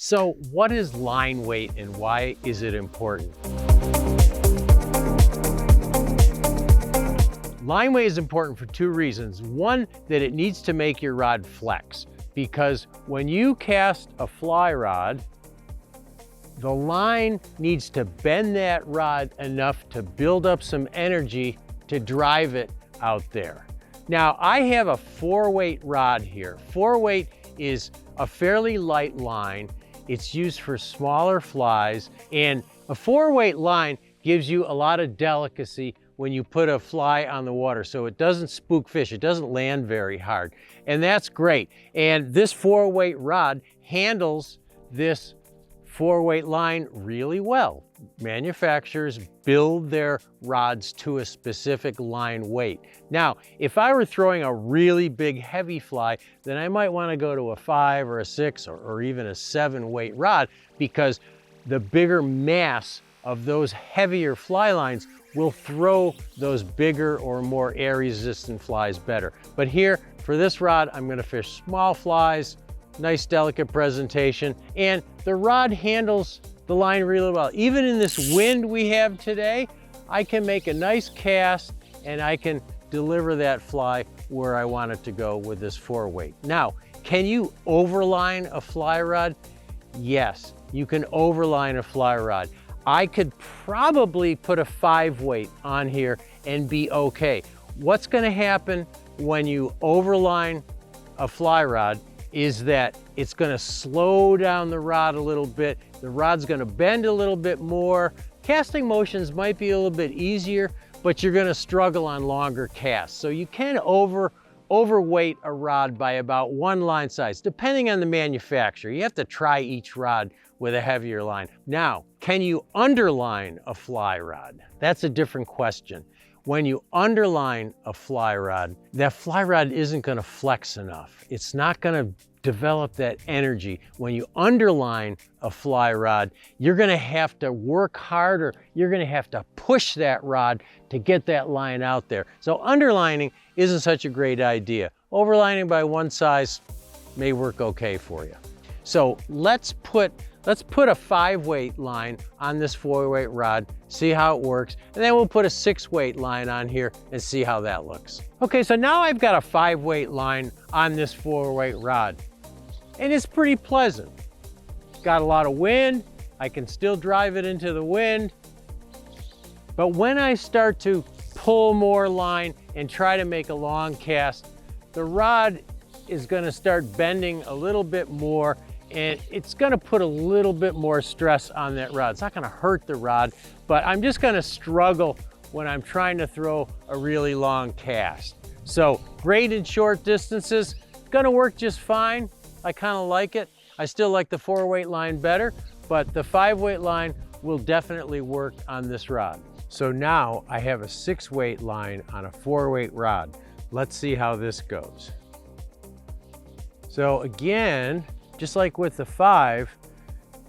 So what is line weight and why is it important? Line weight is important for two reasons. One, that it needs to make your rod flex, because when you cast a fly rod, the line needs to bend that rod enough to build up some energy to drive it out there. Now, I have a 4-weight rod here. 4-weight is a fairly light line. It's used for smaller flies, and a 4-weight line gives you a lot of delicacy when you put a fly on the water, so it doesn't spook fish, it doesn't land very hard, and that's great. And this 4-weight rod handles this 4-weight line really well. Manufacturers build their rods to a specific line weight. Now, if I were throwing a really big heavy fly, then I might want to go to a 5 or a 6 or even a 7-weight rod, because the bigger mass of those heavier fly lines will throw those bigger or more air resistant flies better. But here, for this rod, I'm going to fish small flies, nice delicate presentation, and the rod handles the line really well. Even in this wind we have today, I can make a nice cast and I can deliver that fly where I want it to go with this 4-weight. Now, can you overline a fly rod? Yes, you can overline a fly rod. I could probably put a 5-weight on here and be okay. What's gonna happen when you overline a fly rod is that it's gonna slow down the rod a little bit. The rod's gonna bend a little bit more. Casting motions might be a little bit easier, but you're gonna struggle on longer casts. So you can overweight a rod by about 1 line size, depending on the manufacturer. You have to try each rod with a heavier line. Now, can you underline a fly rod? That's a different question. When you underline a fly rod, that fly rod isn't gonna flex enough. It's not gonna develop that energy. When you underline a fly rod, you're gonna have to work harder. You're gonna have to push that rod to get that line out there. So underlining isn't such a great idea. Overlining by 1 size may work okay for you. So let's put a 5-weight line on this 4-weight rod, see how it works, and then we'll put a 6-weight line on here and see how that looks. Okay, so now I've got a 5-weight line on this 4-weight rod, and it's pretty pleasant. Got a lot of wind, I can still drive it into the wind, but when I start to pull more line and try to make a long cast, the rod is gonna start bending a little bit more, and it's gonna put a little bit more stress on that rod. It's not gonna hurt the rod, but I'm just gonna struggle when I'm trying to throw a really long cast. So great in short distances, gonna work just fine. I kinda like it. I still like the 4-weight line better, but the 5-weight line will definitely work on this rod. So now I have a 6-weight line on a 4-weight rod. Let's see how this goes. So again, just like with the 5,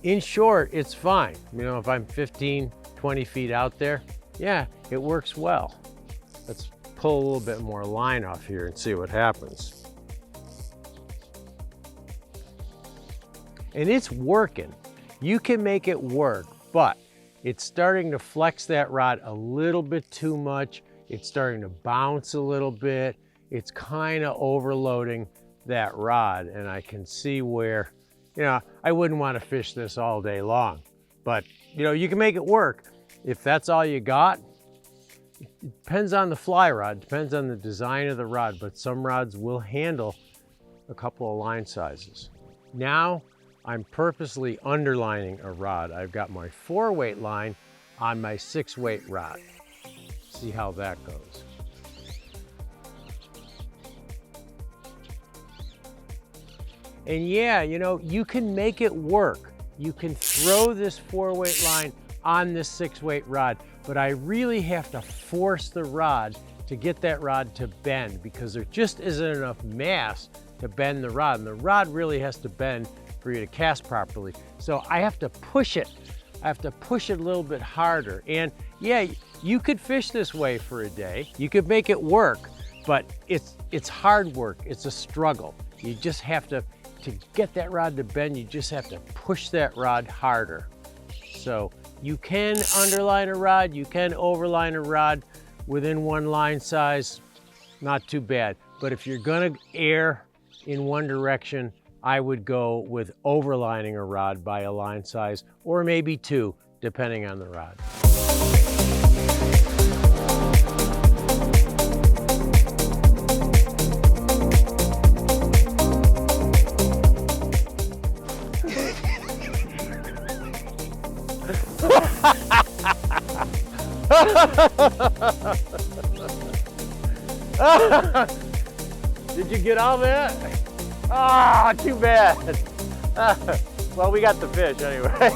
in short, it's fine. You know, if I'm 15, 20 feet out there, yeah, it works well. Let's pull a little bit more line off here and see what happens. And it's working. You can make it work, but it's starting to flex that rod a little bit too much. It's starting to bounce a little bit. It's kind of overloading that rod, and I can see where, you know, I wouldn't want to fish this all day long, but you know, you can make it work. If that's all you got, it depends on the fly rod, depends on the design of the rod, but some rods will handle a couple of line sizes. Now I'm purposely underlining a rod. I've got my 4-weight line on my 6-weight rod. See how that goes. And yeah, you know, you can make it work. You can throw this 4-weight line on this 6-weight rod, but I really have to force the rod to get that rod to bend, because there just isn't enough mass to bend the rod, and the rod really has to bend for you to cast properly. So I have to push it. I have to push it a little bit harder. And yeah, you could fish this way for a day. You could make it work, but it's hard work. It's a struggle. You just have to to get that rod to bend, you just have to push that rod harder. So you can underline a rod, you can overline a rod within one line size, not too bad. But if you're gonna err in one direction, I would go with overlining a rod by a line size, or maybe two, depending on the rod. Did you get all that? Ah, too bad. Well, we got the fish anyway.